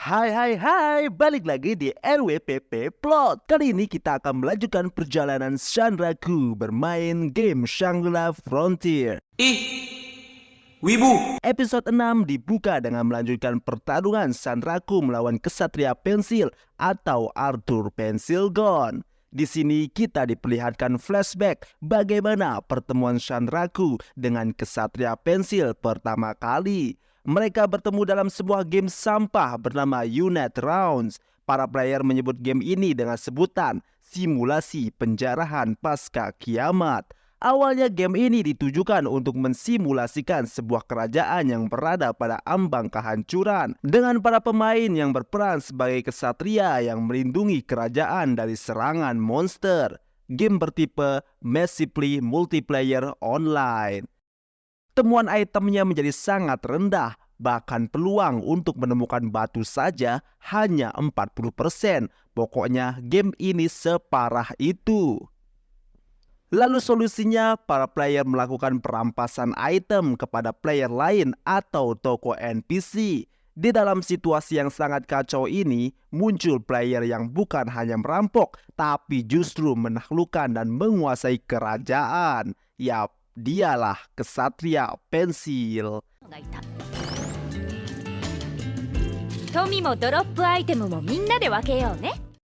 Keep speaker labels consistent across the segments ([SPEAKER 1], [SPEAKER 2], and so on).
[SPEAKER 1] Hai, balik lagi di NWPP Plot. Kali ini kita akan melanjutkan perjalanan Sanraku bermain game Shangri-La Frontier.
[SPEAKER 2] Wibu.
[SPEAKER 1] Episode 6 dibuka dengan melanjutkan pertarungan Sanraku melawan Kesatria Pensil atau Arthur Pensilgon. Di sini kita diperlihatkan flashback bagaimana pertemuan Sanraku dengan Kesatria Pensil pertama kali. Mereka bertemu dalam sebuah game sampah bernama Unite Rounds. Para player menyebut game ini dengan sebutan simulasi penjarahan pasca kiamat. Awalnya game ini ditujukan untuk mensimulasikan sebuah kerajaan yang berada pada ambang kehancuran dengan para pemain yang berperan sebagai kesatria yang melindungi kerajaan dari serangan monster. Game bertipe Massively Multiplayer Online. Temuan itemnya menjadi sangat rendah, bahkan peluang untuk menemukan batu saja hanya 40%. Pokoknya game ini separah itu. Lalu solusinya, para player melakukan perampasan item kepada player lain atau toko NPC. Di dalam situasi yang sangat kacau ini, muncul player yang bukan hanya merampok, tapi justru menaklukkan dan menguasai kerajaan. Yap, dialah Kesatria Pensil.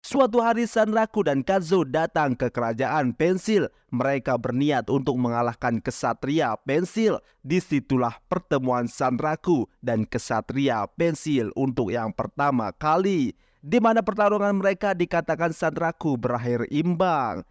[SPEAKER 1] Suatu hari Sanraku dan Kazo datang ke kerajaan Pensil. Mereka berniat untuk mengalahkan Kesatria Pensil. Disitulah pertemuan Sanraku dan Kesatria Pensil untuk yang pertama kali, di mana pertarungan mereka dikatakan Sanraku berakhir imbang.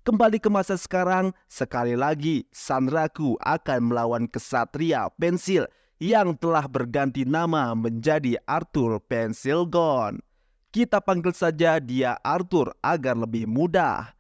[SPEAKER 1] Kembali ke masa sekarang, sekali lagi Sanraku akan melawan Kesatria Pensil yang telah berganti nama menjadi Arthur Pensilgon. Kita panggil saja dia Arthur agar lebih mudah.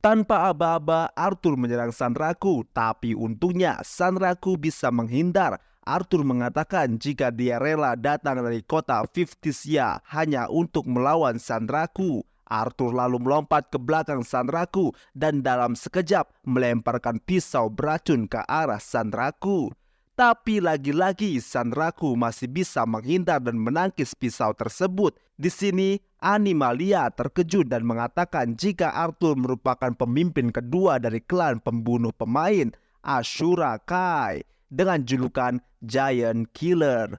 [SPEAKER 1] Tanpa aba-aba, Arthur menyerang Sanraku, tapi untungnya Sanraku bisa menghindar. Arthur mengatakan jika dia rela datang dari kota Fiftysia hanya untuk melawan Sanraku. Arthur lalu melompat ke belakang Sanraku dan dalam sekejap melemparkan pisau beracun ke arah Sanraku. Tapi lagi-lagi Sanraku masih bisa menghindar dan menangkis pisau tersebut. Di sini Animalia terkejut dan mengatakan jika Arthur merupakan pemimpin kedua dari klan pembunuh pemain Ashura Kai dengan julukan Giant Killer.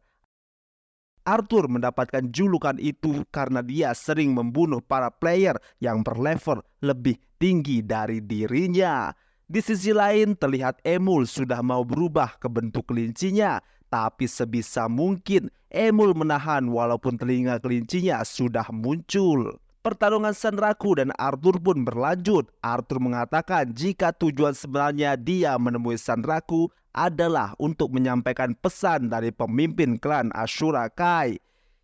[SPEAKER 1] Arthur mendapatkan julukan itu karena dia sering membunuh para player yang berlevel lebih tinggi dari dirinya. Di sisi lain terlihat Emul sudah mau berubah ke bentuk kelincinya, tapi sebisa mungkin Emul menahan walaupun telinga kelincinya sudah muncul. Pertarungan Sanraku dan Arthur pun berlanjut. Arthur mengatakan jika tujuan sebenarnya dia menemui Sanraku adalah untuk menyampaikan pesan dari pemimpin klan Ashura Kai.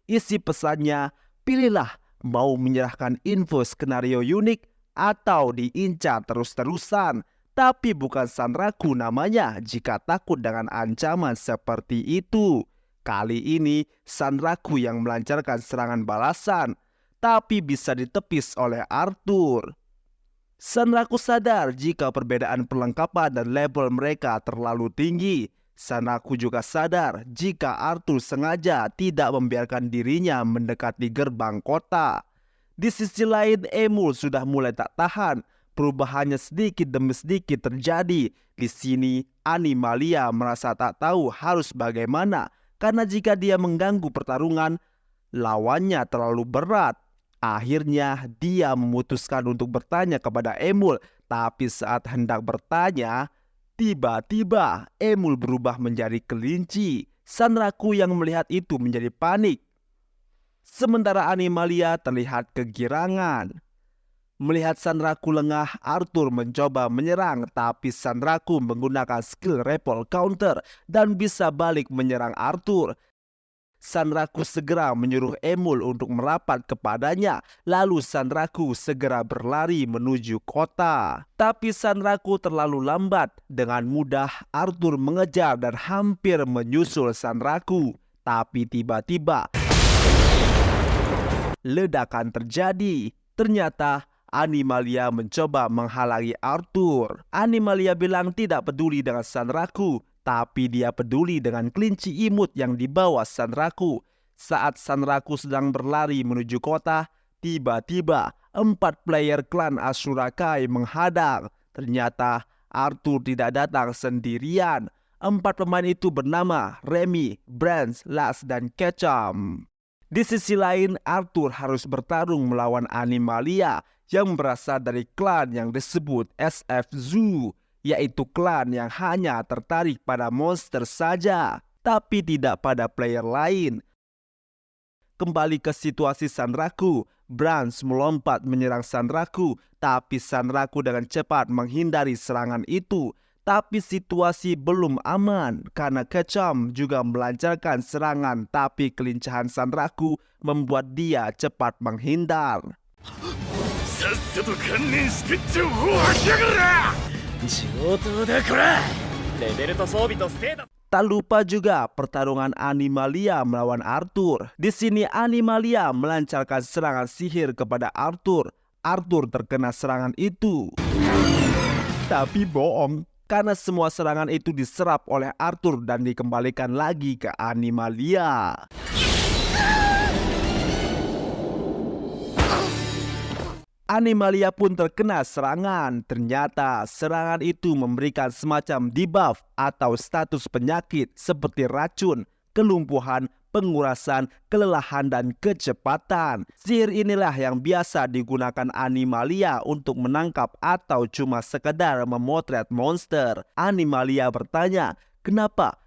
[SPEAKER 1] Isi pesannya, pilihlah mau menyerahkan info skenario unik atau diincar terus-terusan. Tapi bukan Sanraku namanya jika takut dengan ancaman seperti itu. Kali ini Sanraku yang melancarkan serangan balasan, tapi bisa ditepis oleh Arthur. Sanraku sadar jika perbedaan perlengkapan dan level mereka terlalu tinggi. Sanraku juga sadar jika Arthur sengaja tidak membiarkan dirinya mendekati gerbang kota. Di sisi lain, Emul sudah mulai tak tahan. Perubahannya sedikit demi sedikit terjadi. Di sini, Animalia merasa tak tahu harus bagaimana karena jika dia mengganggu pertarungan, lawannya terlalu berat. Akhirnya dia memutuskan untuk bertanya kepada Emul, tapi saat hendak bertanya, tiba-tiba Emul berubah menjadi kelinci. Sanraku yang melihat itu menjadi panik. Sementara Animalia terlihat kegirangan. Melihat Sanraku lengah, Arthur mencoba menyerang, tapi Sanraku menggunakan skill repel counter dan bisa balik menyerang Arthur. Sanraku segera menyuruh Emul untuk merapat kepadanya, lalu Sanraku segera berlari menuju kota. Tapi Sanraku terlalu lambat. Dengan mudah Arthur mengejar dan hampir menyusul Sanraku. Tapi tiba-tiba ledakan terjadi. Ternyata Animalia mencoba menghalangi Arthur. Animalia bilang tidak peduli dengan Sanraku, tapi dia peduli dengan kelinci imut yang dibawa Sanraku. Saat Sanraku sedang berlari menuju kota, tiba-tiba 4 player klan Ashura Kai menghadang. Ternyata Arthur tidak datang sendirian. 4 pemain itu bernama Remy, Brands, Lars, dan Ketchum. Di sisi lain, Arthur harus bertarung melawan Animalia yang berasal dari klan yang disebut SF Zoo, yaitu klan yang hanya tertarik pada monster saja, tapi tidak pada player lain. Kembali ke situasi Sanraku, Brands melompat menyerang Sanraku, tapi Sanraku dengan cepat menghindari serangan itu. Tapi situasi belum aman karena Ketchum juga melancarkan serangan, tapi kelincahan Sanraku membuat dia cepat menghindar. Tak lupa juga pertarungan Animalia melawan Arthur. Di sini Animalia melancarkan serangan sihir kepada Arthur. Arthur terkena serangan itu. Tapi bohong, karena semua serangan itu diserap oleh Arthur dan dikembalikan lagi ke Animalia. Animalia pun terkena serangan. Ternyata serangan itu memberikan semacam debuff atau status penyakit seperti racun, kelumpuhan, pengurasan, kelelahan, dan kecepatan. Sihir inilah yang biasa digunakan Animalia untuk menangkap atau cuma sekedar memotret monster. Animalia bertanya, kenapa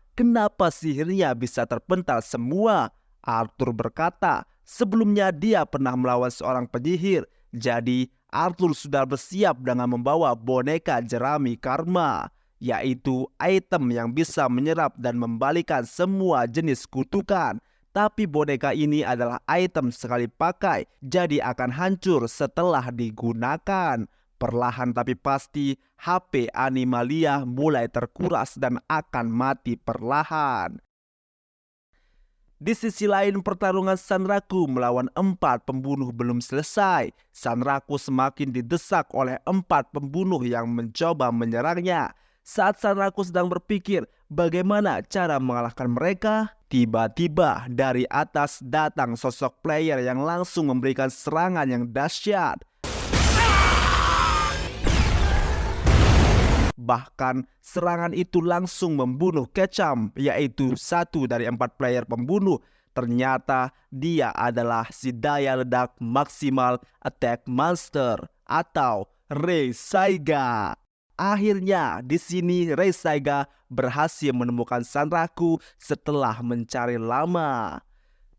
[SPEAKER 1] sihirnya bisa terpental semua? Arthur berkata, sebelumnya dia pernah melawan seorang penyihir. Jadi Arthur sudah bersiap dengan membawa boneka jerami karma, yaitu item yang bisa menyerap dan membalikan semua jenis kutukan. Tapi boneka ini adalah item sekali pakai, jadi akan hancur setelah digunakan. Perlahan tapi pasti, HP Animalia mulai terkuras dan akan mati perlahan. Di sisi lain, pertarungan Sanraku melawan 4 pembunuh belum selesai. Sanraku semakin didesak oleh 4 pembunuh yang mencoba menyerangnya. Saat Sanraku sedang berpikir bagaimana cara mengalahkan mereka, tiba-tiba dari atas datang sosok player yang langsung memberikan serangan yang dahsyat. Bahkan serangan itu langsung membunuh Ketchum, yaitu 1 dari 4 player pembunuh. Ternyata dia adalah si daya ledak maksimal attack monster atau Rei Saiga. Akhirnya di sini Rei Saiga berhasil menemukan Sanraku setelah mencari lama.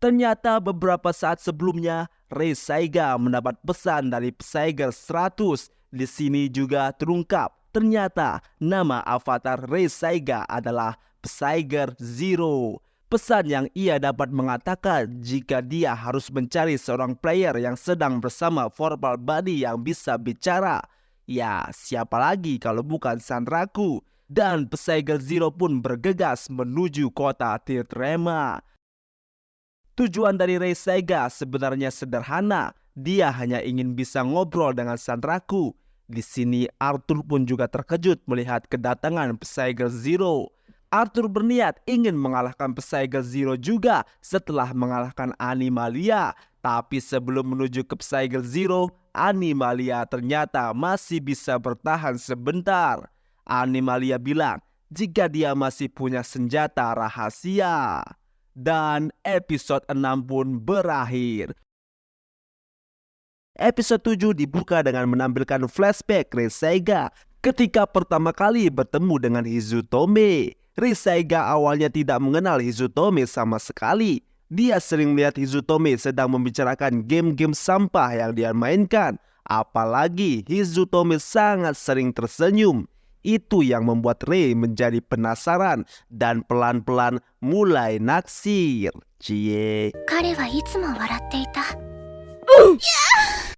[SPEAKER 1] Ternyata beberapa saat sebelumnya Rei Saiga mendapat pesan dari Psyger 100. Di sini juga terungkap ternyata nama avatar Rei Saiga adalah Psyger Zero. Pesan yang ia dapat mengatakan jika dia harus mencari seorang player yang sedang bersama Verbal Body yang bisa bicara. Ya, siapa lagi kalau bukan Sanraku? Dan Psyger Zero pun bergegas menuju kota Tirtrema. Tujuan dari Rei Saiga sebenarnya sederhana. Dia hanya ingin bisa ngobrol dengan Sanraku. Di sini Arthur pun juga terkejut melihat kedatangan Psyger Zero. Arthur berniat ingin mengalahkan Psyger Zero juga setelah mengalahkan Animalia. Tapi sebelum menuju ke Psyger Zero, Animalia ternyata masih bisa bertahan sebentar. Animalia bilang jika dia masih punya senjata rahasia. Dan episode 6 pun berakhir. Episode 7 dibuka dengan menampilkan flashback Rei Saiga ketika pertama kali bertemu dengan Hizutome. Rei Saiga awalnya tidak mengenal Hizutome sama sekali. Dia sering melihat Hizutome sedang membicarakan game-game sampah yang dia mainkan. Apalagi Hizutome sangat sering tersenyum. Itu yang membuat Rei menjadi penasaran dan pelan-pelan mulai naksir. Cie.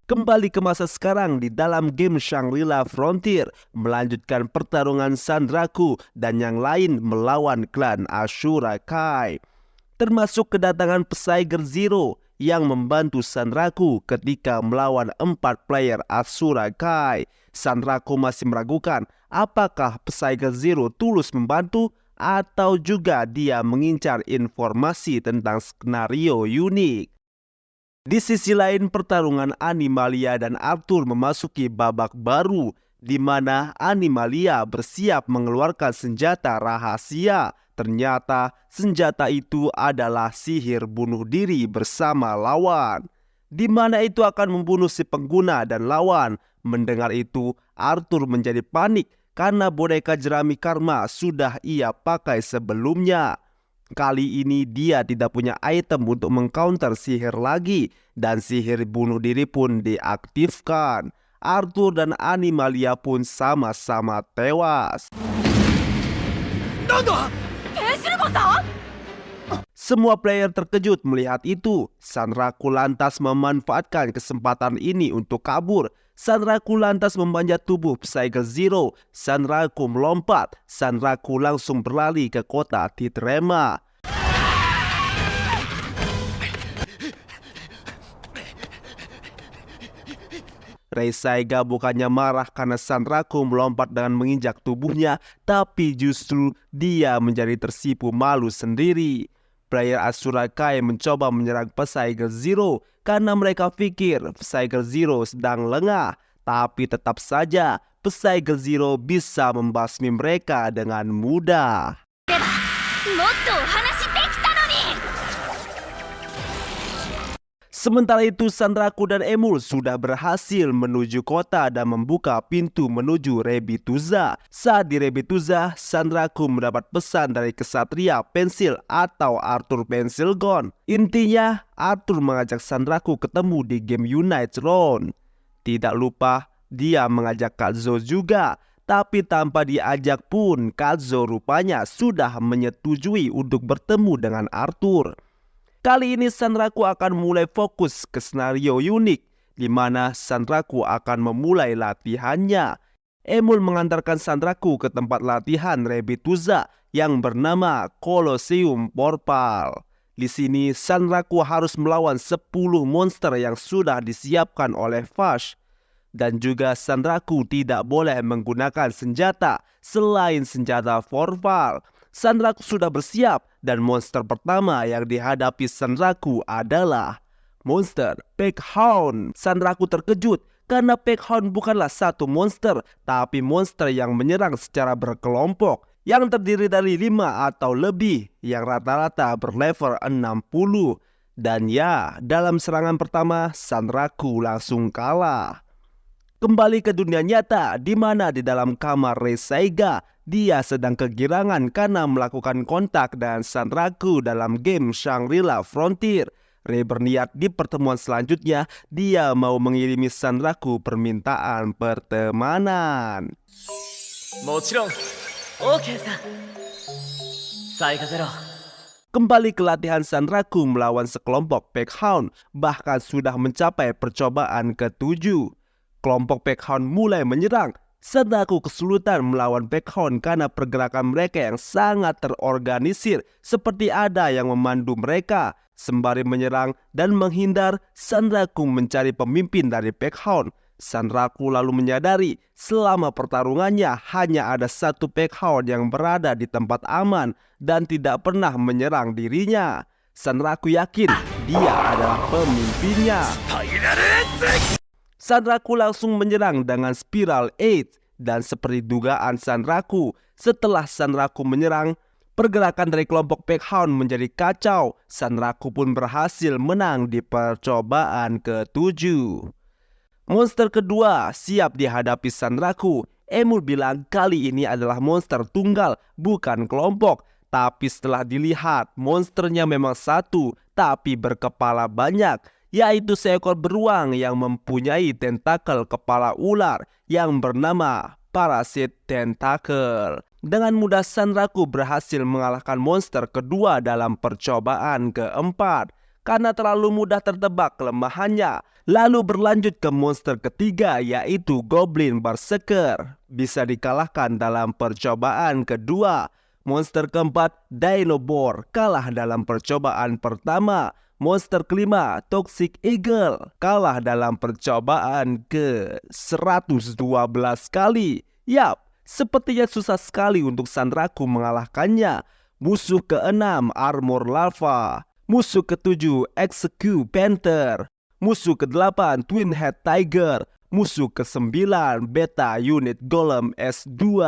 [SPEAKER 1] Kembali ke masa sekarang di dalam game Shangri-La Frontier, melanjutkan pertarungan Sanraku dan yang lain melawan klan Ashura Kai. Termasuk kedatangan Psyger Zero yang membantu Sanraku ketika melawan 4 player Ashura Kai. Sanraku masih meragukan apakah Psyger Zero tulus membantu atau juga dia mengincar informasi tentang skenario unik. Di sisi lain, pertarungan Animalia dan Arthur memasuki babak baru, di mana Animalia bersiap mengeluarkan senjata rahasia. Ternyata senjata itu adalah sihir bunuh diri bersama lawan, di mana itu akan membunuh si pengguna dan lawan. Mendengar itu, Arthur menjadi panik karena boneka jerami karma sudah ia pakai sebelumnya. Kali ini dia tidak punya item untuk mengcounter sihir lagi, dan sihir bunuh diri pun diaktifkan. Arthur dan Animalia pun sama-sama tewas. Semua player terkejut melihat itu. Sanraku lantas memanfaatkan kesempatan ini untuk kabur. Sanraku lantas memanjat tubuh Psycho Zero. Sanraku melompat. Sanraku langsung berlari ke kota Titrema. Rei Saiga bukannya marah karena Sanraku melompat dengan menginjak tubuhnya, tapi justru dia menjadi tersipu malu sendiri. Player Asura Kai mencoba menyerang Psycho Zero karena mereka pikir Psycho Zero sedang lengah, tapi tetap saja Psycho Zero bisa membasmi mereka dengan mudah. Sementara itu, Sanraku dan Emul sudah berhasil menuju kota dan membuka pintu menuju Rebituza. Saat di Rebituza, Sanraku mendapat pesan dari kesatria pensil atau Arthur Pensilgon. Intinya, Arthur mengajak Sanraku ketemu di game Unite Round. Tidak lupa, dia mengajak Kazo juga. Tapi tanpa diajak pun, Kazo rupanya sudah menyetujui untuk bertemu dengan Arthur. Kali ini Sanraku akan mulai fokus ke skenario unik, di mana Sanraku akan memulai latihannya. Emul mengantarkan Sanraku ke tempat latihan Rebituza yang bernama Colosseum Portal. Di sini Sanraku harus melawan 10 monster yang sudah disiapkan oleh Vash. Dan juga Sanraku tidak boleh menggunakan senjata selain senjata Forval. Sanraku sudah bersiap dan monster pertama yang dihadapi Sanraku adalah monster Peckhound. Sanraku terkejut karena Peckhound bukanlah satu monster, tapi monster yang menyerang secara berkelompok yang terdiri dari 5 atau lebih yang rata-rata berlevel 60. Dan ya, dalam serangan pertama Sanraku langsung kalah. Kembali ke dunia nyata, di mana di dalam kamar Rei Saiga, dia sedang kegirangan karena melakukan kontak dengan Sanraku dalam game Shangri-La Frontier. Rei berniat di pertemuan selanjutnya, dia mau mengirimi Sanraku permintaan pertemanan. Kembali ke latihan, Sanraku melawan sekelompok Peckhound, bahkan sudah mencapai percobaan ke-7. Kelompok Peckhound mulai menyerang. Sanraku kesulitan melawan Peckhound karena pergerakan mereka yang sangat terorganisir, seperti ada yang memandu mereka. Sembari menyerang dan menghindar, Sanraku mencari pemimpin dari Peckhound. Sanraku lalu menyadari selama pertarungannya hanya ada satu Peckhound yang berada di tempat aman dan tidak pernah menyerang dirinya. Sanraku yakin dia adalah pemimpinnya. Sanraku langsung menyerang dengan Spiral 8, dan seperti dugaan Sanraku, setelah Sanraku menyerang, pergerakan dari kelompok Peckhound menjadi kacau. Sanraku pun berhasil menang di percobaan ke-7. Monster kedua siap dihadapi Sanraku. Emul bilang kali ini adalah monster tunggal, bukan kelompok. Tapi setelah dilihat, monsternya memang satu, tapi berkepala banyak, yaitu seekor beruang yang mempunyai tentakel kepala ular yang bernama Parasit Tentacle. Dengan mudah Sanraku berhasil mengalahkan monster kedua dalam percobaan ke-4 karena terlalu mudah tertebak kelemahannya. Lalu berlanjut ke monster ketiga, yaitu Goblin Berserker. Bisa dikalahkan dalam percobaan kedua. Monster keempat, Dinobor, kalah dalam percobaan pertama. Monster kelima, Toxic Eagle, kalah dalam percobaan ke-112 kali. Yap, Sepertinya susah sekali untuk Sanraku mengalahkannya. Musuh ke-6 Armor Larva, musuh ke-7 Execute Panther, musuh ke-8 Twin Head Tiger, musuh ke-9 Beta Unit Golem S2.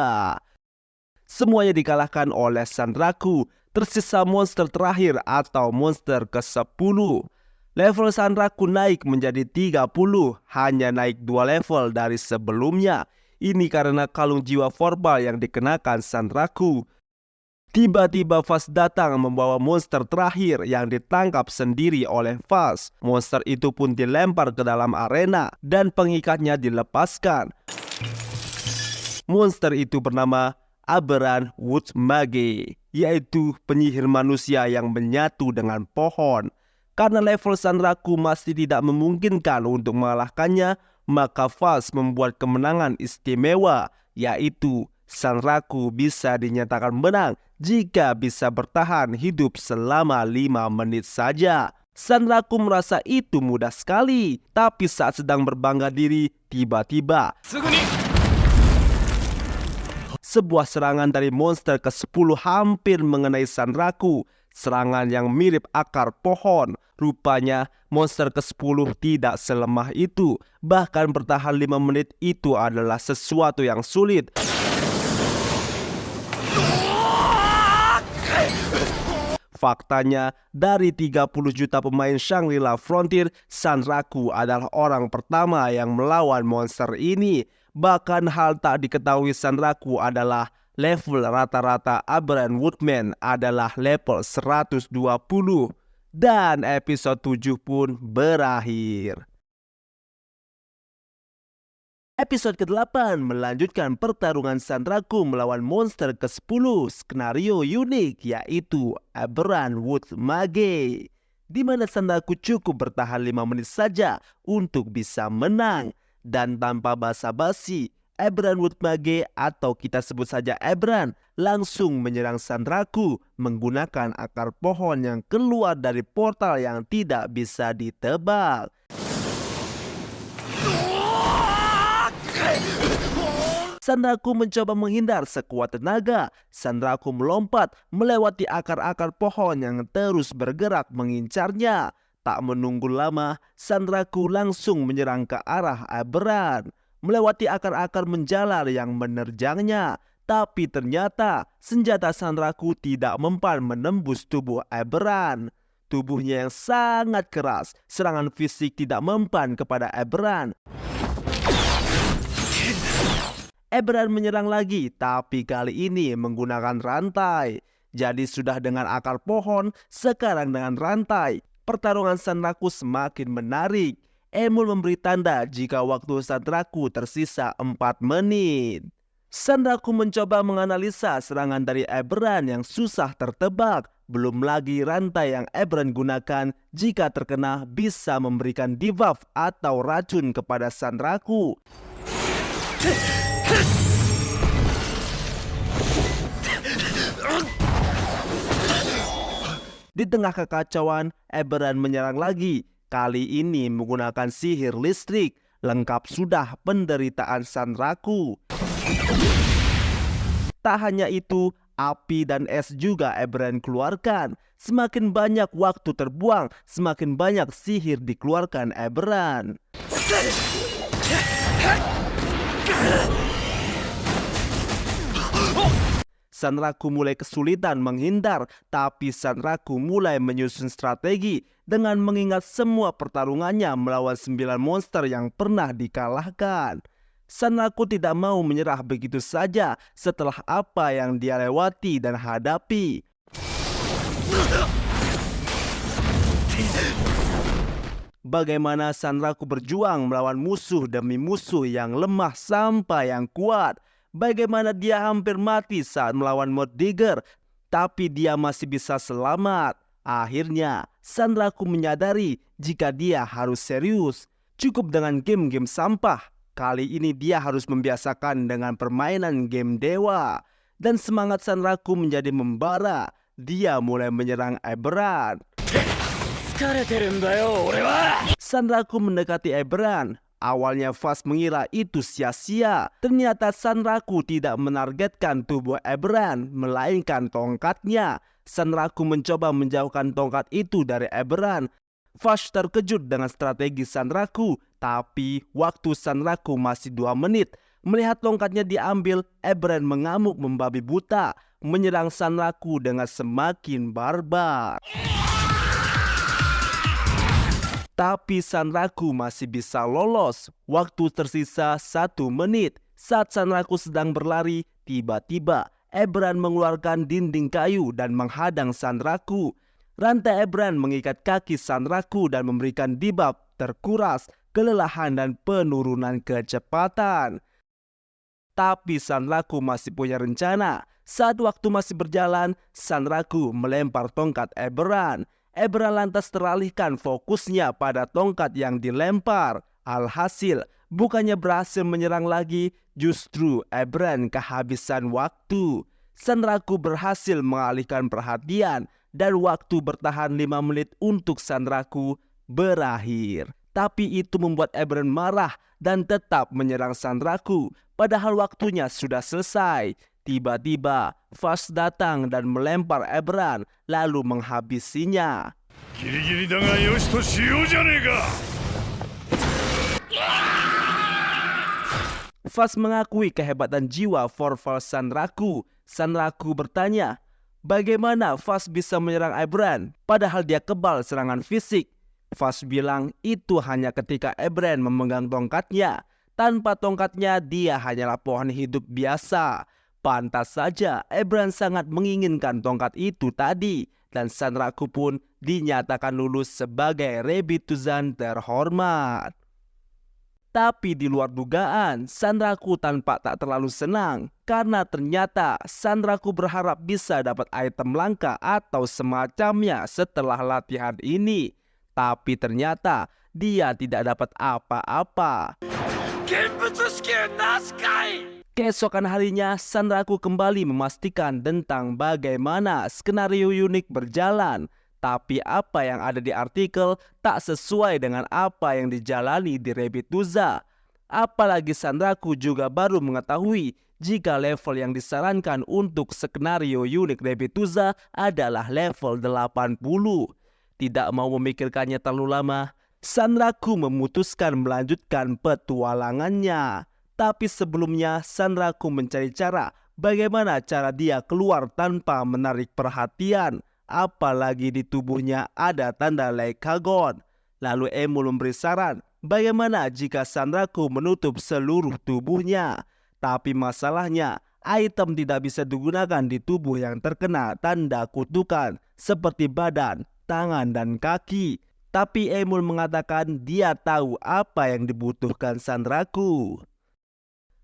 [SPEAKER 1] Semuanya dikalahkan oleh Sanraku. Tersisa monster terakhir atau monster ke-10. Level Sanraku naik menjadi 30, hanya naik 2 level dari sebelumnya. Ini karena kalung jiwa verbal yang dikenakan Sanraku. Tiba-tiba Fast datang membawa monster terakhir yang ditangkap sendiri oleh Fast. Monster itu pun dilempar ke dalam arena dan pengikatnya dilepaskan. Monster itu bernama Aberran Woodmage, yaitu penyihir manusia yang menyatu dengan pohon. Karena level Sanraku masih tidak memungkinkan untuk mengalahkannya, maka Fast membuat kemenangan istimewa, yaitu Sanraku bisa dinyatakan menang jika bisa bertahan hidup selama 5 menit saja. Sanraku merasa itu mudah sekali, tapi saat sedang berbangga diri, tiba-tiba sebuah serangan dari monster ke-10 hampir mengenai Sanraku. Serangan yang mirip akar pohon. Rupanya monster ke-10 tidak selemah itu. Bahkan bertahan 5 menit itu adalah sesuatu yang sulit. Faktanya, dari 30 juta pemain Shangri-La Frontier, Sanraku adalah orang pertama yang melawan monster ini. Bahkan hal tak diketahui Sanraku adalah level rata-rata Aberran Woodman adalah level 120. Dan episode 7 pun berakhir. Episode ke-8 melanjutkan pertarungan Sanraku melawan monster ke-10 skenario unik, yaitu Aberran Woodmage, di mana Sanraku cukup bertahan 5 menit saja untuk bisa menang. Dan tanpa basa-basi, Aberran Woodmage atau kita sebut saja Aberran langsung menyerang Sanraku menggunakan akar pohon yang keluar dari portal yang tidak bisa ditebak. Sanraku mencoba menghindar sekuat tenaga. Sanraku melompat melewati akar-akar pohon yang terus bergerak mengincarnya. Tak menunggu lama, Sanraku langsung menyerang ke arah Aberran. Melewati akar-akar menjalar yang menerjangnya. Tapi ternyata senjata Sanraku tidak mempan menembus tubuh Aberran. Tubuhnya yang sangat keras, serangan fisik tidak mempan kepada Aberran. Aberran menyerang lagi, tapi kali ini menggunakan rantai. Jadi sudah dengan akar pohon, sekarang dengan rantai. Pertarungan Sanraku semakin menarik. Emul memberi tanda jika waktu Sanraku tersisa 4 menit. Sanraku mencoba menganalisa serangan dari Aberran yang susah tertebak. Belum lagi rantai yang Aberran gunakan jika terkena bisa memberikan debuff atau racun kepada Sanraku. Di tengah kekacauan, Aberran menyerang lagi. Kali ini menggunakan sihir listrik. Lengkap sudah penderitaan Sanraku. Tak hanya itu, api dan es juga Aberran keluarkan. Semakin banyak waktu terbuang, semakin banyak sihir dikeluarkan Aberran. Sanraku mulai kesulitan menghindar, tapi Sanraku mulai menyusun strategi dengan mengingat semua pertarungannya melawan 9 monster yang pernah dikalahkan. Sanraku tidak mau menyerah begitu saja setelah apa yang dia lewati dan hadapi. Bagaimana Sanraku berjuang melawan musuh demi musuh yang lemah sampai yang kuat. Bagaimana dia hampir mati saat melawan Mod Digger, tapi dia masih bisa selamat. Akhirnya, Sanraku menyadari jika dia harus serius. Cukup dengan game-game sampah. Kali ini dia harus membiasakan dengan permainan game dewa. Dan semangat Sanraku menjadi membara. Dia mulai menyerang Aberran. Sanraku mendekati Aberran. Awalnya Fast mengira itu sia-sia. Ternyata Sanraku tidak menargetkan tubuh Eberron, melainkan tongkatnya. Sanraku mencoba menjauhkan tongkat itu dari Eberron. Fast terkejut dengan strategi Sanraku, tapi waktu Sanraku masih 2 menit. Melihat tongkatnya diambil, Eberron mengamuk membabi buta, menyerang Sanraku dengan semakin barbar. Tapi Sanraku masih bisa lolos. Waktu tersisa 1 menit. Saat Sanraku sedang berlari, tiba-tiba Eberron mengeluarkan dinding kayu dan menghadang Sanraku. Rantai Eberron mengikat kaki Sanraku dan memberikan debuff terkuras, kelelahan dan penurunan kecepatan. Tapi Sanraku masih punya rencana. Saat waktu masih berjalan, Sanraku melempar tongkat Eberron. Eberron lantas teralihkan fokusnya pada tongkat yang dilempar. Alhasil, bukannya berhasil menyerang lagi, justru Eberron kehabisan waktu. Sanraku berhasil mengalihkan perhatian dan waktu bertahan 5 menit untuk Sanraku berakhir. Tapi itu membuat Eberron marah dan tetap menyerang Sanraku, padahal waktunya sudah selesai. Tiba-tiba, Fast datang dan melempar Eberron, lalu menghabisinya.
[SPEAKER 2] Giri-giri da ga yoshi to shiyou janei ka.
[SPEAKER 1] Fast mengakui kehebatan jiwa Forval Sanraku. Sanraku bertanya, bagaimana Fast bisa menyerang Eberron, padahal dia kebal serangan fisik? Fast bilang itu hanya ketika Eberron memegang tongkatnya. Tanpa tongkatnya, dia hanyalah pohon hidup biasa. Pantas saja Eberron sangat menginginkan tongkat itu tadi, dan Sanraku pun dinyatakan lulus sebagai Rebituzan terhormat. Tapi di luar dugaan, Sanraku tampak tak terlalu senang karena ternyata Sanraku berharap bisa dapat item langka atau semacamnya setelah latihan ini. Tapi ternyata dia tidak dapat apa-apa. Keesokan harinya, Sanraku kembali memastikan tentang bagaimana skenario unik berjalan. Tapi apa yang ada di artikel tak sesuai dengan apa yang dijalani di Rebituza. Apalagi Sanraku juga baru mengetahui jika level yang disarankan untuk skenario unik Rebituza adalah level 80. Tidak mau memikirkannya terlalu lama, Sanraku memutuskan melanjutkan petualangannya. Tapi sebelumnya Sanraku mencari cara bagaimana cara dia keluar tanpa menarik perhatian. Apalagi di tubuhnya ada tanda Leikagon. Lalu Emul memberi saran bagaimana jika Sanraku menutup seluruh tubuhnya. Tapi masalahnya item tidak bisa digunakan di tubuh yang terkena tanda kutukan seperti badan, tangan dan kaki. Tapi Emul mengatakan dia tahu apa yang dibutuhkan Sanraku.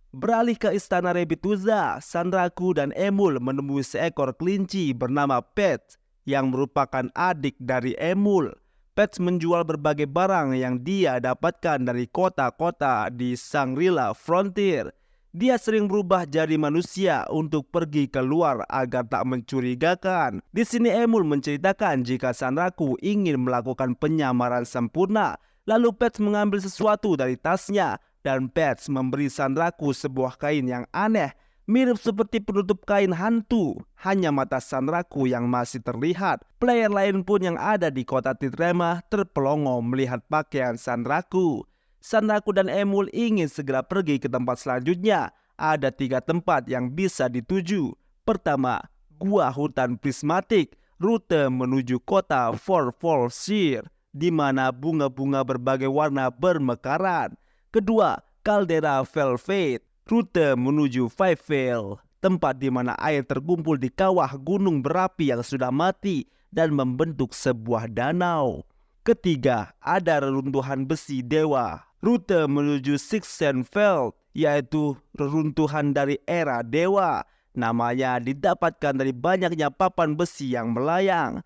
[SPEAKER 1] Beralih ke istana Rebituza, Sanraku dan Emul menemui seekor kelinci bernama Pets yang merupakan adik dari Emul. Pets menjual berbagai barang yang dia dapatkan dari kota-kota di Shangri-La Frontier. Dia sering berubah jadi manusia untuk pergi keluar agar tak mencurigakan. Di sini Emul menceritakan jika Sanraku ingin melakukan penyamaran sempurna. Lalu Pets mengambil sesuatu dari tasnya dan Pets memberi Sanraku sebuah kain yang aneh, mirip seperti penutup kain hantu. Hanya mata Sanraku yang masih terlihat. Player lain pun yang ada di kota Titrema terpelongo melihat pakaian Sanraku. Sanraku dan Emul ingin segera pergi ke tempat selanjutnya. Ada 3 tempat yang bisa dituju. Pertama, gua hutan prismatik, rute menuju kota Forfallshire, di mana bunga-bunga berbagai warna bermekaran. Kedua, kaldera Velvet, rute menuju Five Vale, tempat di mana air terkumpul di kawah gunung berapi yang sudah mati dan membentuk sebuah danau. Ketiga, ada reruntuhan besi dewa, rute menuju Sixenfeld, yaitu reruntuhan dari era dewa. Namanya didapatkan dari banyaknya papan besi yang melayang.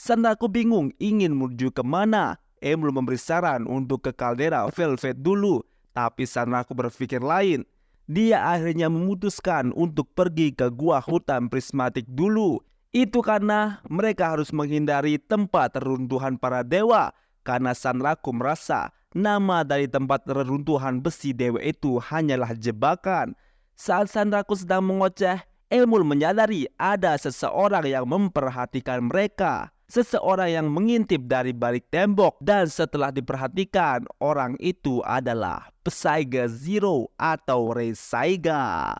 [SPEAKER 1] Sanraku bingung ingin menuju kemana. Emul memberi saran untuk ke kaldera Velvet dulu, tapi Sanraku berpikir lain. Dia akhirnya memutuskan untuk pergi ke gua hutan prismatik dulu. Itu karena mereka harus menghindari tempat reruntuhan para dewa, karena Sanraku merasa nama dari tempat reruntuhan besi dewa itu hanyalah jebakan. Saat Sanraku sedang mengoceh, Emul menyadari ada seseorang yang memperhatikan mereka. Seseorang yang mengintip dari balik tembok, dan setelah diperhatikan, orang itu adalah Psyger Zero atau Rei Saiga.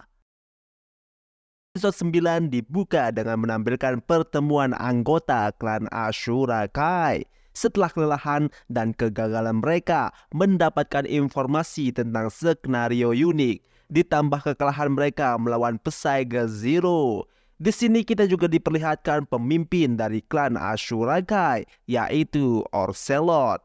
[SPEAKER 1] Episode 9 dibuka dengan menampilkan pertemuan anggota klan Ashura Kai. Setelah kelelahan dan kegagalan mereka mendapatkan informasi tentang skenario unik, ditambah kekalahan mereka melawan Psyger Zero. Di sini kita juga diperlihatkan pemimpin dari klan Ashura Kai, yaitu Ocelot.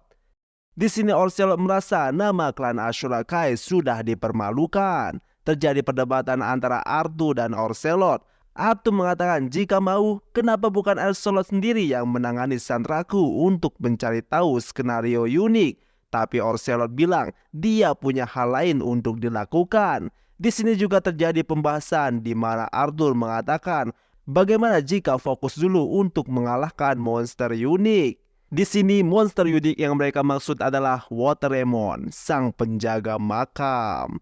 [SPEAKER 1] Di sini Ocelot merasa nama klan Ashura Kai sudah dipermalukan. Terjadi perdebatan antara Arthur dan Ocelot. Arthur mengatakan jika mau, kenapa bukan Ocelot sendiri yang menangani Sanraku untuk mencari tahu skenario unik. Tapi Ocelot bilang dia punya hal lain untuk dilakukan. Di sini juga terjadi pembahasan di mana Arthur mengatakan bagaimana jika fokus dulu untuk mengalahkan monster unik. Di sini monster unik yang mereka maksud adalah Wateremon, sang penjaga makam.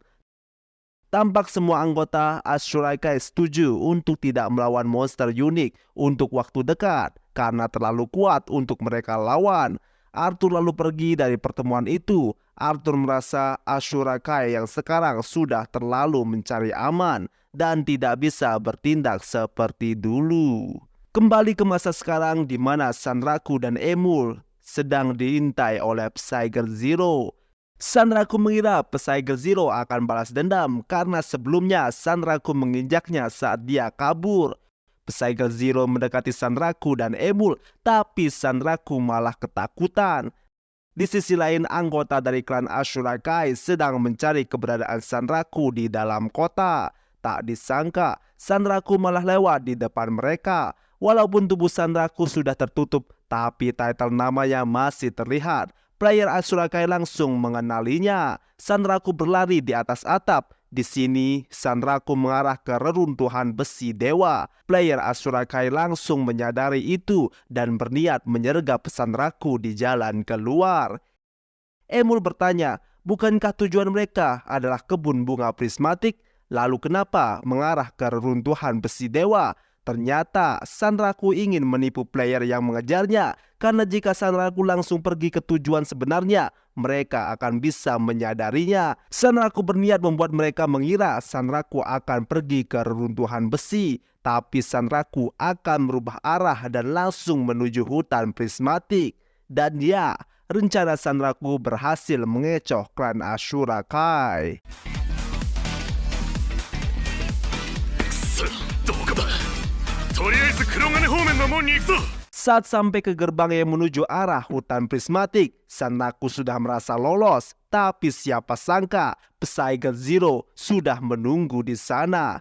[SPEAKER 1] Tampak semua anggota Ashura Kai setuju untuk tidak melawan monster unik untuk waktu dekat karena terlalu kuat untuk mereka lawan. Arthur lalu pergi dari pertemuan itu. Arthur merasa Ashura Kai yang sekarang sudah terlalu mencari aman dan tidak bisa bertindak seperti dulu. Kembali ke masa sekarang di mana Sanraku dan Emul sedang diintai oleh Psyger Zero. Sanraku mengira Psyger Zero akan balas dendam karena sebelumnya Sanraku menginjaknya saat dia kabur. Psyger Zero mendekati Sanraku dan Emul, tapi Sanraku malah ketakutan. Di sisi lain, anggota dari klan Ashura Kai sedang mencari keberadaan Sanraku di dalam kota. Tak disangka, Sanraku malah lewat di depan mereka. Walaupun tubuh Sanraku sudah tertutup, tapi title namanya masih terlihat. Player Ashura Kai langsung mengenalinya. Sanraku berlari di atas atap. Di sini, Sanraku mengarah ke reruntuhan besi dewa. Player Ashura Kai langsung menyadari itu dan berniat menyergap Sanraku di jalan keluar. Emul bertanya, bukankah tujuan mereka adalah kebun bunga prismatik? Lalu kenapa mengarah ke reruntuhan besi dewa? Ternyata Sanraku ingin menipu player yang mengejarnya, karena jika Sanraku langsung pergi ke tujuan sebenarnya, mereka akan bisa menyadarinya. Sanraku berniat membuat mereka mengira Sanraku akan pergi ke reruntuhan besi, tapi Sanraku akan merubah arah dan langsung menuju hutan prismatik. Dan ya, rencana Sanraku berhasil mengecoh klan Ashura Kai. Saat sampai ke gerbang yang menuju arah hutan prismatik, Sanraku sudah merasa lolos. Tapi siapa sangka Psyger Zero sudah menunggu di sana.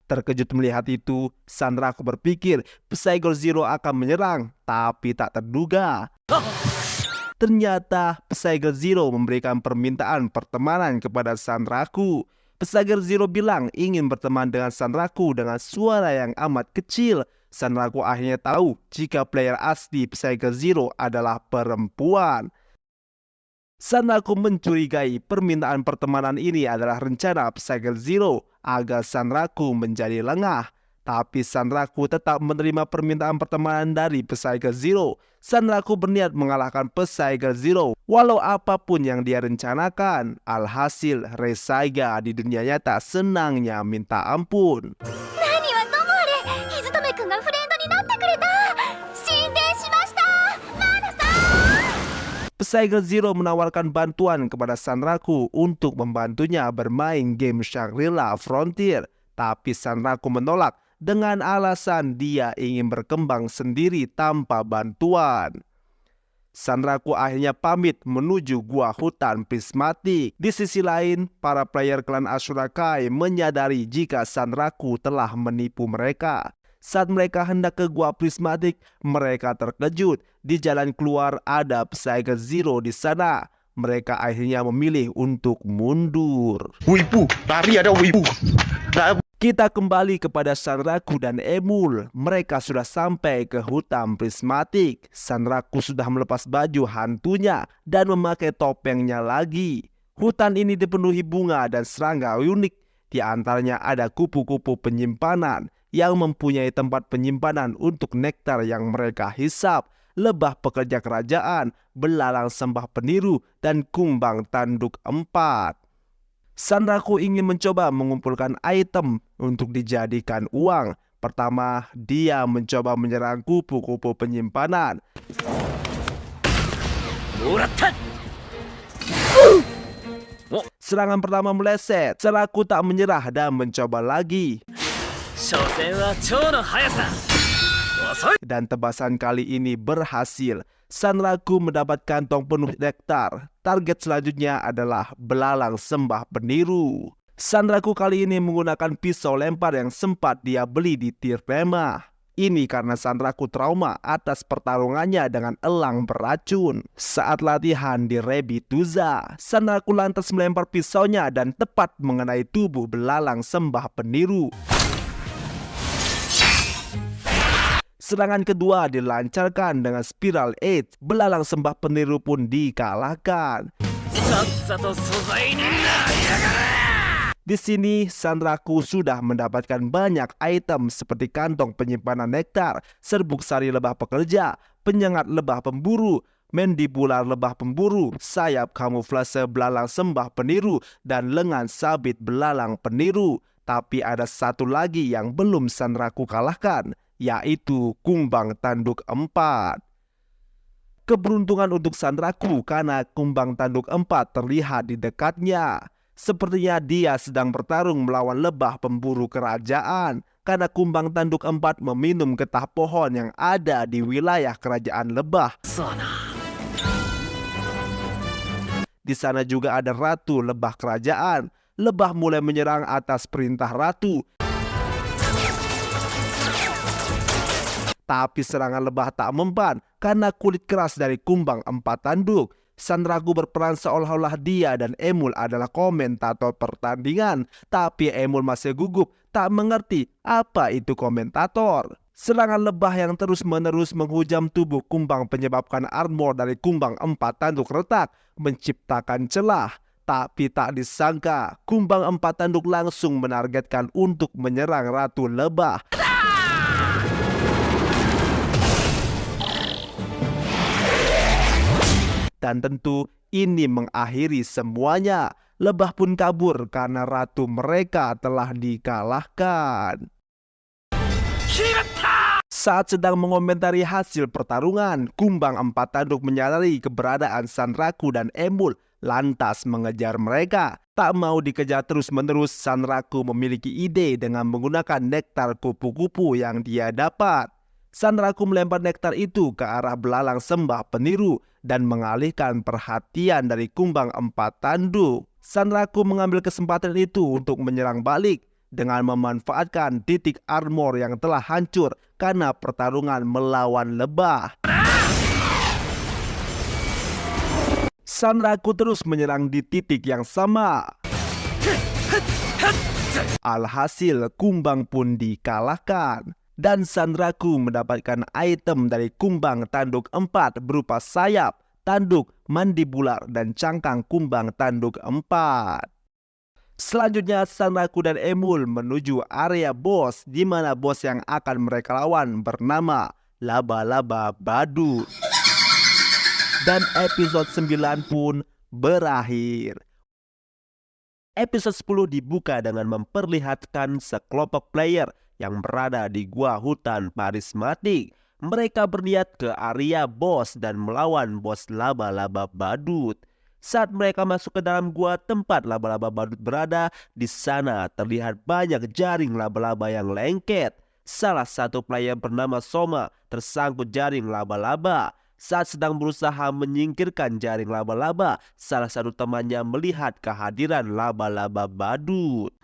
[SPEAKER 1] Terkejut melihat itu, Sanraku berpikir Psyger Zero akan menyerang, tapi tak terduga. Ternyata Psyger Zero memberikan permintaan pertemanan kepada Sanraku. Psyger Zero bilang ingin berteman dengan Sanraku dengan suara yang amat kecil. Sanraku akhirnya tahu jika player asli Psyger Zero adalah perempuan. Sanraku mencurigai permintaan pertemanan ini adalah rencana Psyger Zero agar Sanraku menjadi lengah. Tapi Sanraku tetap menerima permintaan pertemanan dari Psyger Zero. Sanraku berniat mengalahkan Psyger Zero walau apapun yang dia rencanakan. Alhasil, Rei Saiga di dunia nyata senangnya minta ampun. Psyger Zero menawarkan bantuan kepada Sanraku untuk membantunya bermain game Shangri-La Frontier. Tapi Sanraku menolak dengan alasan dia ingin berkembang sendiri tanpa bantuan. Sanraku akhirnya pamit menuju gua hutan prismatik. Di sisi lain, para player klan Ashura Kai menyadari jika Sanraku telah menipu mereka. Saat mereka hendak ke gua prismatik, mereka terkejut. Di jalan keluar ada Psyger Zero di sana. Mereka akhirnya memilih untuk mundur.
[SPEAKER 3] Wibu, lari ada wibu.
[SPEAKER 1] Kita kembali kepada Sanraku dan Emul. Mereka sudah sampai ke hutan prismatik. Sanraku sudah melepas baju hantunya dan memakai topengnya lagi. Hutan ini dipenuhi bunga dan serangga unik. Di antaranya ada kupu-kupu penyimpanan yang mempunyai tempat penyimpanan untuk nektar yang mereka hisap, lebah pekerja kerajaan, belalang sembah peniru, dan kumbang tanduk 4. Sanraku ingin mencoba mengumpulkan item untuk dijadikan uang. Pertama, dia mencoba menyerang kupu-kupu penyimpanan. Serangan pertama meleset. Sanraku tak menyerah dan mencoba lagi. Dan tebasan kali ini berhasil. Sanraku mendapat kantong penuh nektar. Target selanjutnya adalah belalang sembah peniru. Sanraku kali ini menggunakan pisau lempar yang sempat dia beli di Tirpema. Ini karena Sanraku trauma atas pertarungannya dengan elang beracun. Saat latihan di Rebituza, Sanraku lantas melempar pisaunya dan tepat mengenai tubuh belalang sembah peniru. Serangan kedua dilancarkan dengan Spiral 8. Belalang sembah peniru pun dikalahkan. Di sini Sanraku sudah mendapatkan banyak item seperti kantong penyimpanan nektar, serbuk sari lebah pekerja, penyengat lebah pemburu, mandibular lebah pemburu, sayap kamuflase belalang sembah peniru, dan lengan sabit belalang peniru. Tapi ada satu lagi yang belum Sanraku kalahkan, yaitu kumbang tanduk 4. Keberuntungan untuk Sanraku karena kumbang tanduk 4 terlihat di dekatnya. Sepertinya dia sedang bertarung melawan lebah pemburu kerajaan, karena kumbang tanduk 4 meminum getah pohon yang ada di wilayah kerajaan lebah. Di sana juga ada ratu lebah kerajaan. Lebah mulai menyerang atas perintah ratu. Tapi serangan lebah tak mempan karena kulit keras dari kumbang 4 tanduk. Sanraku berperan seolah-olah dia dan Emul adalah komentator pertandingan. Tapi Emul masih gugup, tak mengerti apa itu komentator. Serangan lebah yang terus-menerus menghujam tubuh kumbang menyebabkan armor dari kumbang 4 tanduk retak, menciptakan celah. Tapi tak disangka, kumbang 4 tanduk langsung menargetkan untuk menyerang ratu lebah. Dan tentu ini mengakhiri semuanya. Lebah pun kabur karena ratu mereka telah dikalahkan. Saat sedang mengomentari hasil pertarungan, kumbang 4 tanduk menyadari keberadaan Sanraku dan Emul, lantas mengejar mereka. Tak mau dikejar terus-menerus, Sanraku memiliki ide dengan menggunakan nektar kupu-kupu yang dia dapat. Sanraku melempar nektar itu ke arah belalang sembah peniru dan mengalihkan perhatian dari kumbang 4 tanduk. Sanraku mengambil kesempatan itu untuk menyerang balik dengan memanfaatkan titik armor yang telah hancur karena pertarungan melawan lebah. Sanraku terus menyerang di titik yang sama. Alhasil kumbang pun dikalahkan. Dan Sanraku mendapatkan item dari kumbang tanduk 4 berupa sayap, tanduk, mandibular, dan cangkang kumbang tanduk 4. Selanjutnya Sanraku dan Emul menuju area bos, di mana bos yang akan mereka lawan bernama Laba-Laba Badut. Dan episode 9 pun berakhir. Episode 10 dibuka dengan memperlihatkan sekelompok player yang berada di gua hutan prismatik. Mereka berniat ke area bos dan melawan bos Laba-Laba Badut. Saat mereka masuk ke dalam gua tempat Laba-Laba Badut berada, di sana terlihat banyak jaring laba-laba yang lengket. Salah satu player bernama Soma tersangkut jaring laba-laba. Saat sedang berusaha menyingkirkan jaring laba-laba, salah satu temannya melihat kehadiran Laba-Laba Badut.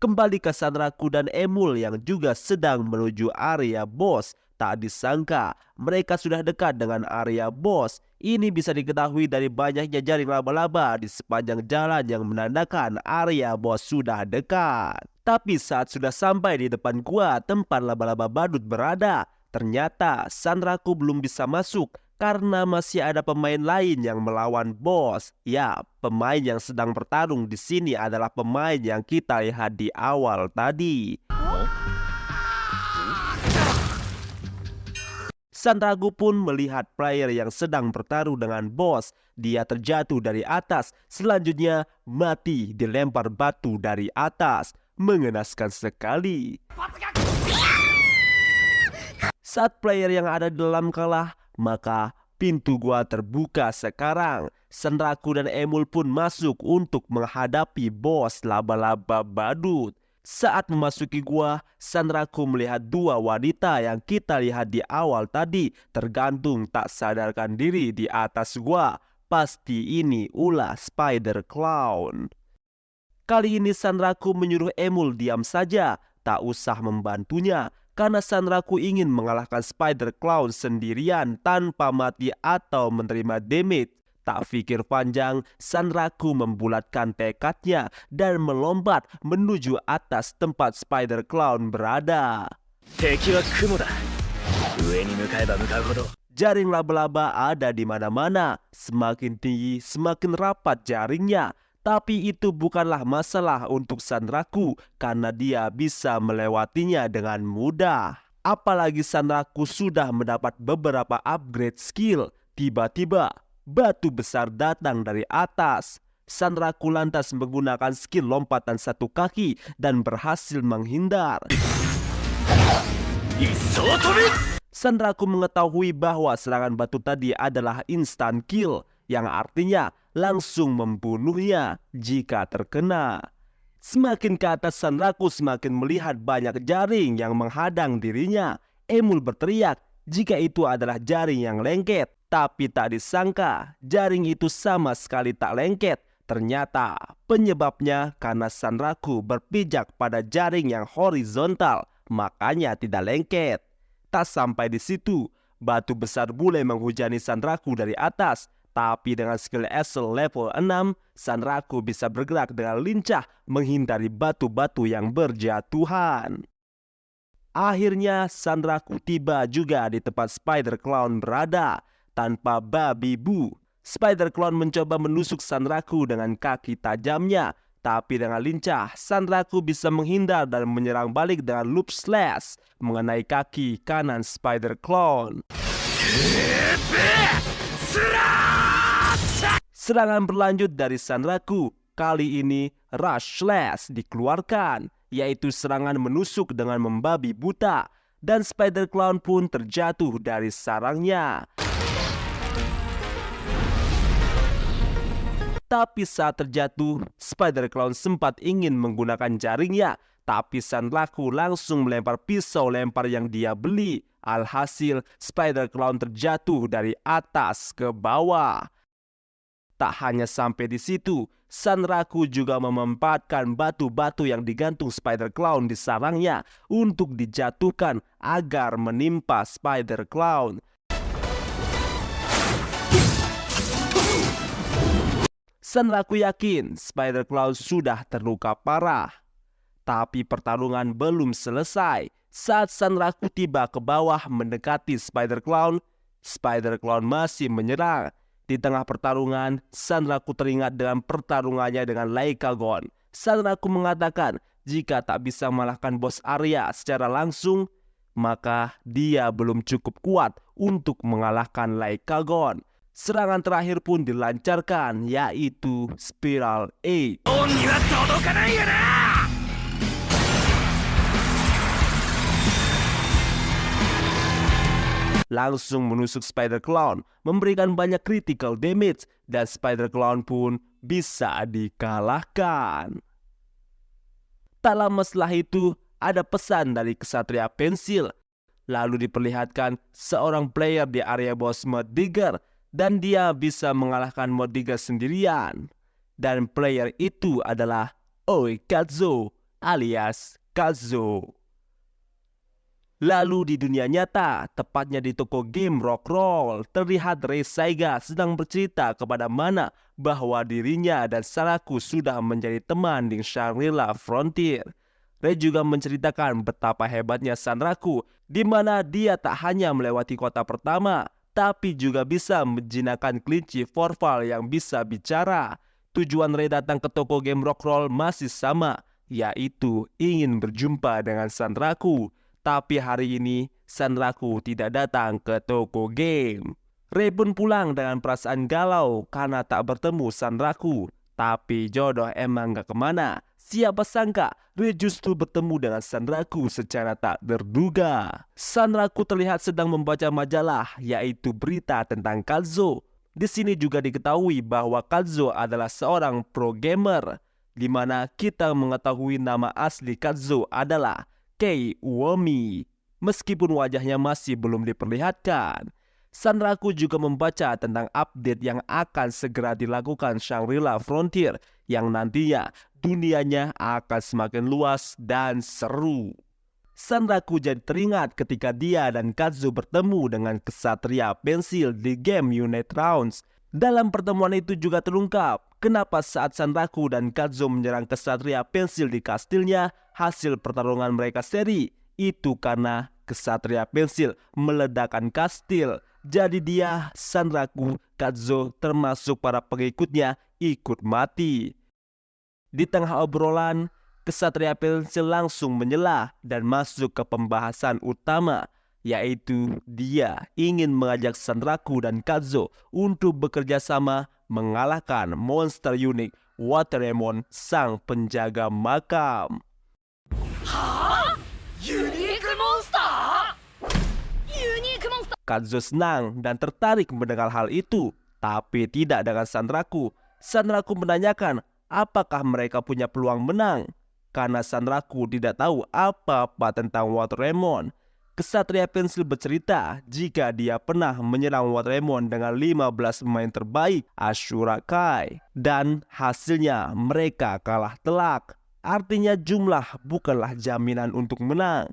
[SPEAKER 1] Kembali ke Sanraku dan Emul yang juga sedang menuju area bos, Tak disangka mereka sudah dekat dengan area boss. Ini bisa diketahui dari banyaknya jaring laba-laba di sepanjang jalan yang menandakan area boss sudah dekat. Tapi saat sudah sampai di depan gua tempat laba-laba badut berada, ternyata Sanraku belum bisa masuk karena masih ada pemain lain yang melawan bos. Ya, pemain yang sedang bertarung di sini adalah pemain yang kita lihat di awal tadi. Sanraku pun melihat player yang sedang bertarung dengan bos. Dia terjatuh dari atas, selanjutnya mati dilempar batu dari atas. Mengenaskan sekali. Saat player yang ada di dalam kalah, maka pintu gua terbuka sekarang. Sanraku dan Emul pun masuk untuk menghadapi bos laba-laba badut. Saat memasuki gua, Sanraku melihat dua wanita yang kita lihat di awal tadi tergantung tak sadarkan diri di atas gua. Pasti ini ulah Spider Clown. Kali ini Sanraku menyuruh Emul diam saja, tak usah membantunya. Karena Sanraku ingin mengalahkan Spider Clown sendirian tanpa mati atau menerima damage. Tak pikir panjang, Sanraku membulatkan tekadnya dan melompat menuju atas tempat Spider Clown berada. Jaring laba-laba ada di mana-mana. Semakin tinggi, semakin rapat jaringnya. Tapi itu bukanlah masalah untuk Sanraku karena dia bisa melewatinya dengan mudah. Apalagi Sanraku sudah mendapat beberapa upgrade skill. Tiba-tiba batu besar datang dari atas. Sanraku lantas menggunakan skill lompatan satu kaki dan berhasil menghindar. Sanraku mengetahui bahwa serangan batu tadi adalah instant kill, yang artinya langsung membunuhnya jika terkena. Semakin ke atas Sanraku semakin melihat banyak jaring yang menghadang dirinya. Emul berteriak jika itu adalah jaring yang lengket. Tapi tak disangka jaring itu sama sekali tak lengket. Ternyata penyebabnya karena Sanraku berpijak pada jaring yang horizontal, makanya tidak lengket. Tak sampai di situ, batu besar mulai menghujani Sanraku dari atas. Tapi dengan skill Essel level 6, Sanraku bisa bergerak dengan lincah menghindari batu-batu yang berjatuhan. Akhirnya Sanraku tiba juga di tempat Spider Clown berada. Tanpa babi bu, Spider Clown mencoba menusuk Sanraku dengan kaki tajamnya. Tapi dengan lincah, Sanraku bisa menghindar dan menyerang balik dengan loop slash mengenai kaki kanan Spider Clown. Serangan berlanjut dari Sanraku. Kali ini Rush Slash dikeluarkan, yaitu serangan menusuk dengan membabi buta. Dan Spider Clown pun terjatuh dari sarangnya. Tapi saat terjatuh, Spider Clown sempat ingin menggunakan jaringnya. Tapi Sanraku langsung melempar pisau lempar yang dia beli. Alhasil, Spider Clown terjatuh dari atas ke bawah. Tak hanya sampai di situ, Sanraku juga memanfaatkan batu-batu yang digantung Spider Clown di sarangnya untuk dijatuhkan agar menimpa Spider Clown. Sanraku yakin Spider Clown sudah terluka parah. Tapi pertarungan belum selesai. Saat Sanraku tiba ke bawah mendekati Spider Clown masih menyerang. Di tengah pertarungan, Sanraku teringat dengan pertarungannya dengan Lycagon. Sanraku mengatakan jika tak bisa mengalahkan bos Arya secara langsung, maka dia belum cukup kuat untuk mengalahkan Lycagon. Serangan terakhir pun dilancarkan, yaitu Spiral 8. Langsung menusuk Spider Clown, memberikan banyak critical damage, dan Spider Clown pun bisa dikalahkan. Tak lama setelah itu, ada pesan dari Ksatria Pensil. Lalu diperlihatkan seorang player di area boss Mod Digger, dan dia bisa mengalahkan Mod Digger sendirian. Dan player itu adalah Oikazo alias Kazo. Lalu di dunia nyata, tepatnya di toko game Rockroll, terlihat Rei Saiga sedang bercerita kepada Mana bahwa dirinya dan Sanraku sudah menjadi teman di Shangri-La Frontier. Rei juga menceritakan betapa hebatnya Sanraku, di mana dia tak hanya melewati kota pertama, tapi juga bisa menjinakkan kelinci Forval yang bisa bicara. Tujuan Rei datang ke toko game Rockroll masih sama, yaitu ingin berjumpa dengan Sanraku. Tapi hari ini Sanraku tidak datang ke toko game. Rei pun pulang dengan perasaan galau karena tak bertemu Sanraku. Tapi jodoh emang gak kemana. Siapa sangka Rei justru bertemu dengan Sanraku secara tak terduga. Sanraku terlihat sedang membaca majalah, yaitu berita tentang Kazuo. Di sini juga diketahui bahwa Kazuo adalah seorang pro gamer, di mana kita mengetahui nama asli Kazuo adalah Kei Uomi. Meskipun wajahnya masih belum diperlihatkan, Sanraku juga membaca tentang update yang akan segera dilakukan Shangri-La Frontier, yang nantinya dunianya akan semakin luas dan seru. Sanraku jadi teringat ketika dia dan Kazuo bertemu dengan Ksatria Pensil di game Unite Rounds. Dalam pertemuan itu juga terungkap kenapa saat Sanraku dan Kazuo menyerang Ksatria Pensil di kastilnya, hasil pertarungan mereka seri. Itu karena Ksatria Pensil meledakkan kastil. Jadi dia, Sanraku, Kazuo termasuk para pengikutnya ikut mati. Di tengah obrolan, Ksatria Pensil langsung menyela dan masuk ke pembahasan utama, yaitu dia ingin mengajak Sanraku dan Kazuo untuk bekerja sama mengalahkan monster unik Wateremon, sang penjaga makam. Kazuo senang dan tertarik mendengar hal itu, tapi tidak dengan Sanraku. Sanraku menanyakan apakah mereka punya peluang menang, karena Sanraku tidak tahu apa-apa tentang Wateremon. Ksatria Pensil bercerita jika dia pernah menyerang Wateremon dengan 15 pemain terbaik Ashura Kai, dan hasilnya mereka kalah telak. Artinya jumlah bukanlah jaminan untuk menang.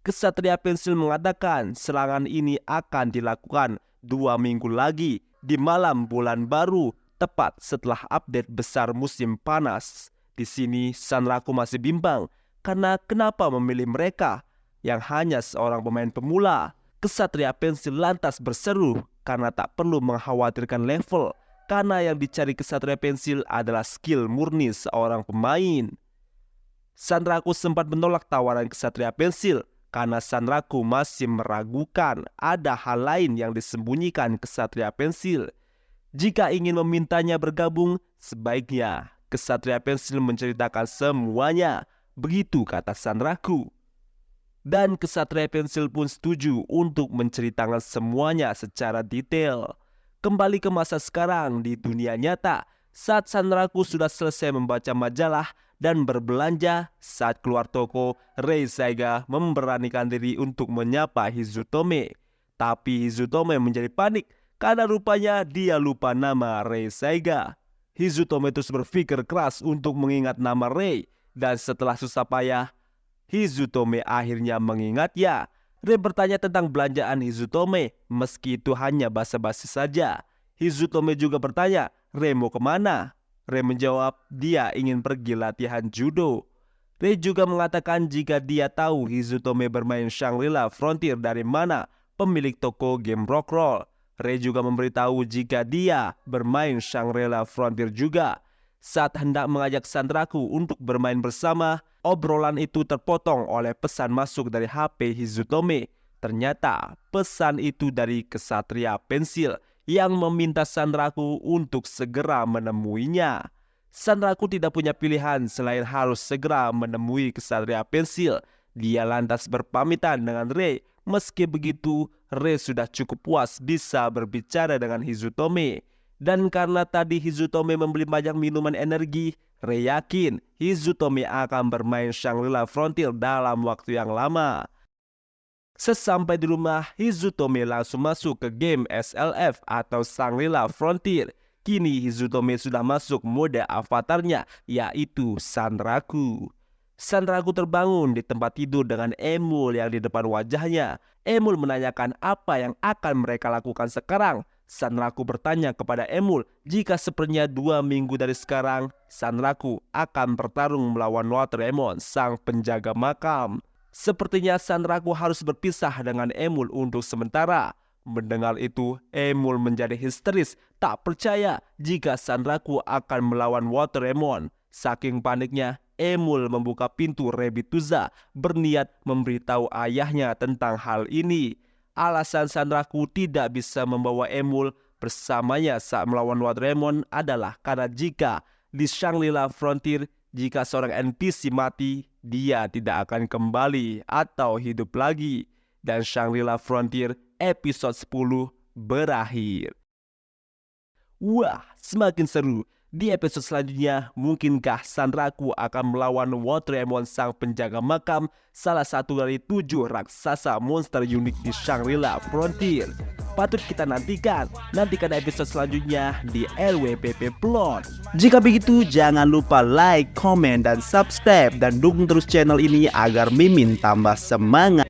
[SPEAKER 1] Ksatria Pensil mengatakan serangan ini akan dilakukan 2 minggu lagi di malam bulan baru, tepat setelah update besar musim panas. Di sini Sanraku masih bimbang karena kenapa memilih mereka yang hanya seorang pemain pemula. Ksatria Pensil lantas berseru karena tak perlu mengkhawatirkan level, karena yang dicari Ksatria Pensil adalah skill murni seorang pemain. Sanraku sempat menolak tawaran Ksatria Pensil karena Sanraku masih meragukan ada hal lain yang disembunyikan Ksatria Pensil. Jika ingin memintanya bergabung, sebaiknya Ksatria Pensil menceritakan semuanya, begitu kata Sanraku. Dan Ksatria Pensil pun setuju untuk menceritakan semuanya secara detail. Kembali ke masa sekarang di dunia nyata, saat Sanraku sudah selesai membaca majalah dan berbelanja, saat keluar toko, Rei Saiga memberanikan diri untuk menyapa Hizutome. Tapi Hizutome menjadi panik karena rupanya dia lupa nama Rei Saiga. Hizutome terus berpikir keras untuk mengingat nama Rei, dan setelah susah payah, Hizutome akhirnya mengingatnya. Rei bertanya tentang belanjaan Hizutome, meski itu hanya basa-basi saja. Hizutome juga bertanya, Rei mau kemana? Rei menjawab dia ingin pergi latihan judo. Rei juga mengatakan jika dia tahu Hizutome bermain Shangri-La Frontier dari mana, pemilik toko game Rockroll. Rei juga memberitahu jika dia bermain Shangri-La Frontier juga. Saat hendak mengajak Sanraku untuk bermain bersama, obrolan itu terpotong oleh pesan masuk dari HP Hizutome. Ternyata pesan itu dari Ksatria Pensil yang meminta Sanraku untuk segera menemuinya. Sanraku tidak punya pilihan selain harus segera menemui Ksatria Pensil. Dia lantas berpamitan dengan Rei. Meski begitu, Rei sudah cukup puas bisa berbicara dengan Hizutome. Dan karena tadi Hizutome membeli banyak minuman energi, Rei yakin Hizutome akan bermain Shangri-La Frontier dalam waktu yang lama. Sesampai di rumah, Hizutome langsung masuk ke game SLF atau Shangri-La Frontier. Kini Hizutome sudah masuk mode avatarnya, yaitu Sanraku. Sanraku terbangun di tempat tidur dengan Emul yang di depan wajahnya. Emul menanyakan apa yang akan mereka lakukan sekarang. Sanraku bertanya kepada Emul jika sepertinya 2 minggu dari sekarang Sanraku akan bertarung melawan Wateremon, sang penjaga makam. Sepertinya Sanraku harus berpisah dengan Emul untuk sementara. Mendengar itu, Emul menjadi histeris, tak percaya jika Sanraku akan melawan Wateremon. Saking paniknya, Emul membuka pintu Rebituza, berniat memberitahu ayahnya tentang hal ini. Alasan Sanraku tidak bisa membawa Emul bersamanya saat melawan Wateremon adalah karena jika di Shangri-La Frontier, jika seorang NPC mati, dia tidak akan kembali atau hidup lagi. Dan Shangri-La Frontier episode 10 berakhir. Wah, semakin seru. Di episode selanjutnya, mungkinkah Sanraku akan melawan Wateremon, sang penjaga makam, salah satu dari 7 raksasa monster unik di Shangri-La Frontier? Patut kita nantikan episode selanjutnya di LWPP Plot. Jika begitu, jangan lupa like, komen, dan subscribe, dan dukung terus channel ini agar Mimin tambah semangat.